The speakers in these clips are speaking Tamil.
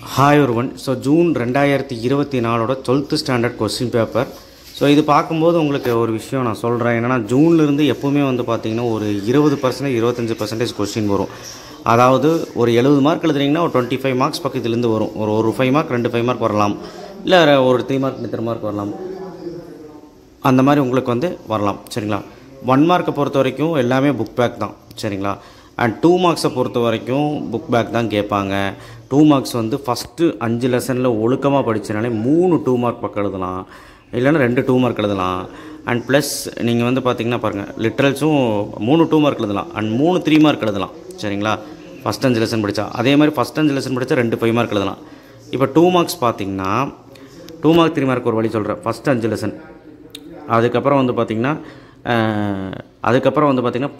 Hi everyone. So June 2024 12th standard question paper. So இது பார்க்கும்போது உங்களுக்கு ஒரு விஷயம் நான் சொல்கிறேன். என்னென்னா ஜூன்லேருந்து எப்போவுமே வந்து பார்த்திங்கன்னா ஒரு 20% 25% கொஸ்டின் வரும். அதாவது ஒரு 70 மார்க் எழுதுறீங்கன்னா ஒரு 25 மார்க்ஸ் பக்கத்துலேருந்து வரும். ஒரு 5 மார்க் 2 5 மார்க் வரலாம், இல்லை ஒரு 3 மார்க் 3 மார்க் வரலாம். அந்த மாதிரி உங்களுக்கு வந்து வரலாம். சரிங்களா? 1 மார்க்கை பொறுத்த வரைக்கும் எல்லாமே புக் பேக் தான். சரிங்களா? அண்ட் 2 மார்க்ஸை பொறுத்த வரைக்கும் புக் பேக் தான் கேட்பாங்க. 2 மார்க்ஸ் வந்து ஃபஸ்ட்டு 5 லெசனில் ஒழுக்கமாக படித்தனாலே 3 2 மார்க் பக்கம் எழுதலாம், இல்லைன்னா 2 2 மார்க் எழுதலாம். அண்ட் ப்ளஸ் நீங்கள் வந்து பார்த்திங்கன்னா பாருங்கள், லிட்ரல்ஸும் 3 2 மார்க் எழுதலாம் அண்ட் 3 3 மார்க் எழுதலாம். சரிங்களா? ஃபஸ்ட் 5 லெசன் படித்தா அதே மாதிரி ஃபஸ்ட் 5 லெசன் படித்தா 2 5 மார்க் எழுதலாம். இப்போ 2 மார்க்ஸ் பார்த்திங்கன்னா 2 மார்க் 3 மார்க் ஒரு வழி சொல்கிறேன். ஃபஸ்ட் 5 லெசன், அதுக்கப்புறம் வந்து பார்த்திங்கன்னா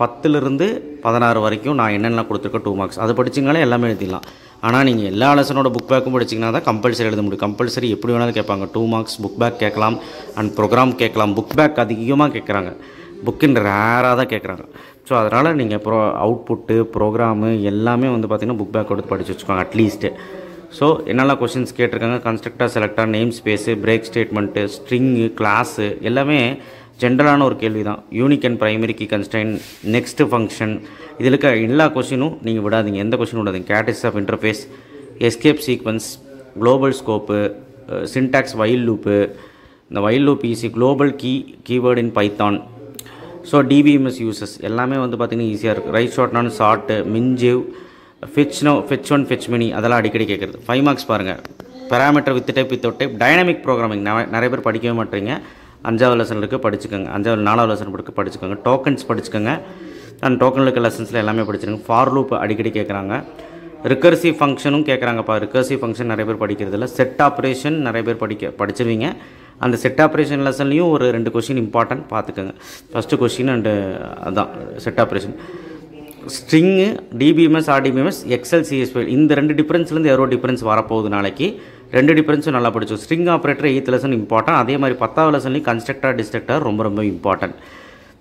10லிருந்து 16 வரைக்கும் நான் என்னென்ன கொடுத்துருக்கேன் 2 மார்க்ஸ் அது படிச்சிங்கனாலே எல்லாமே எழுதிடலாம். ஆனால் நீங்கள் எல்லா லெசனோட புக் பேக்கும் படிச்சிங்கன்னா தான் கம்பல்சரி எழுத முடியும். கம்பல்சரி எப்படி வேணாலும் கேட்பாங்க. 2 மார்க்ஸ் புக் பேக் கேட்கலாம் அண்ட் ப்ரோக்ராம் கேட்கலாம். புக் பேக் அதிகமாக கேட்குறாங்க, புக்கின் ரேராக தான் கேட்குறாங்க. ஸோ அதனால் நீங்கள் அவுட்புட்டு ப்ரோக்ராமு எல்லாமே வந்து பார்த்திங்கன்னா புக் பேக் கொடுத்து படித்து வச்சுக்கோங்க அட்லீஸ்ட்டு. ஸோ என்னெல்லாம் கொஷின்ஸ் கேட்டிருக்காங்க, constructor selector, name space, break statement, string, class எல்லாமே ஜென்ரலான ஒரு கேள்வி தான். Unique and primary key constraint, next function, இதில் இருக்க எல்லா கொஷினும் நீங்கள் விடாதீங்க, எந்த கொஷினும் விடாதீங்க. Characteristics of interface, escape sequence, global scope, syntax, while loop, இந்த while loop easy, global keyword in Python. So DBMS uses எல்லாமே வந்து பார்த்திங்கன்னா ஈஸியாக இருக்குது. ரைட் ஷார்ட் நான் ஷார்ட்டு, மின்ஜிவ், ஃபெச் ஒன் ஃபெச் மினி அதெல்லாம் அடிக்கடி கேட்குறது. 5 மார்க்ஸ் பாருங்கள். Parameter with type without type, dynamic programming நிறைய பேர் படிக்கவே மாட்டேறீங்க. 5வது லெசன் இருக்குது படிச்சுக்கோங்க, 4வது லெசன் இருக்குது படிச்சுக்கோங்க. டோக்கன்ஸ் படிச்சுக்கோங்க அண்ட் டோக்கனில் இருக்க லெசன்ஸில் எல்லாமே படிச்சுருங்க. ஃபார் லூப் அடிக்கடி கேட்குறாங்க. ரிகர்சிவ் ஃபங்க்ஷனும் கேட்குறாங்கப்பா. ரிகர்சிவ் ஃபங்க்ஷன் நிறைய பேர் படிக்கிறது இல்லை. செட் ஆப்ரேஷன் நிறைய பேர் படிச்சிருவீங்க. அந்த செட் ஆப்ரேஷன் லெசன்லையும் ஒரு 2 கொஷின் இம்பார்ட்டன்ட் பார்த்துக்கோங்க. ஃபஸ்ட்டு கொஷின் அண்டு அதுதான் set operation. String, DBMS, RDBMS, Excel, CSP இந்த 2 டிஃப்ரென்ஸ்லேருந்து எவ்வளோ டிஃப்ரென்ஸ் வரப்போகுது நாளைக்கு. 2 டிஃப்ரென்ஸும் நல்லா படிச்சோம். String operator 8th lesson important. அதே மாதிரி 10வது லெசன்லேயும் கன்ஸ்ட்ரக்டர் டிஸ்ட்ரக்டர் ரொம்ப ரொம்ப இம்பார்ட்டன்ட்.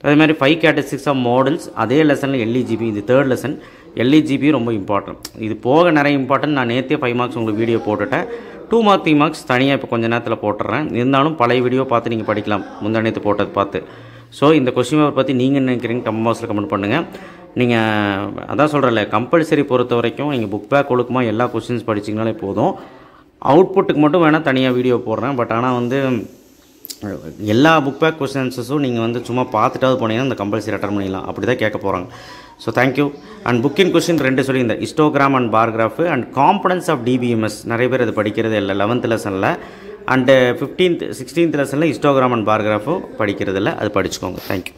அதே மாதிரி 5 கேரக்டரிஸ்டிக்ஸ் ஆஃப் மாடல்ஸ் அதே லெசனில் எல்இஜிபி, இது 3rd லெசன். எல்இஜிபி ரொம்ப இம்பார்ட்டன்ட். இது போக நிறைய இம்பார்ட்டன்ட். நான் நேற்றே 5 மார்க்ஸ் உங்களுக்கு வீடியோ போட்டுட்டேன். 2 மார்க் 3 மார்க்ஸ் தனியாக இப்போ கொஞ்சம் நேரத்தில் போட்டுறேன். இருந்தாலும் பழைய வீடியோ பார்த்து நீங்கள் படிக்கலாம், முந்தா நேற்று போட்டது பார்த்து. ஸோ இந்த கொஸ்டின் பேப்பர் பற்றி நீங்கள் நினைக்கிறீங்க கமெண்ட் பாக்ஸில் கமெண்ட் பண்ணுங்கள். நீங்கள் அதான் சொல்கிறேன்ல, கம்பல்சரி பொறுத்த வரைக்கும் நீங்கள் புக் பேக் ஒழுக்கமாக எல்லா கொஸ்டின்ஸ் படிச்சிங்கனாலே போதும். அவுட்புட்டுக்கு மட்டும் வேணால் தனியாக வீடியோ போடுறேன். பட் ஆனால் வந்து எல்லா புக் பேக் கொஸ்டின்ஸஸும் நீங்கள் வந்து சும்மா பார்த்துட்டாவது போனீங்கன்னா இந்த கம்பல்சரி அட்டன் பண்ணிடலாம். அப்படி தான் கேட்க போகிறாங்க. So thank you. அண்ட் புக்கின் கொஸ்டின் 2 சொல்லி இந்த histogram and bar graph and components of DBMS நிறைய பேர் அது படிக்கிறது இல்லை 11th லெசனில். அண்டு 15th 16th லெசனில் ஹிஸ்டோகிராம் அண்ட் பார்கிராஃபும் படிக்கிறது இல்லை, அது படிச்சுக்கோங்க. தேங்க்யூ.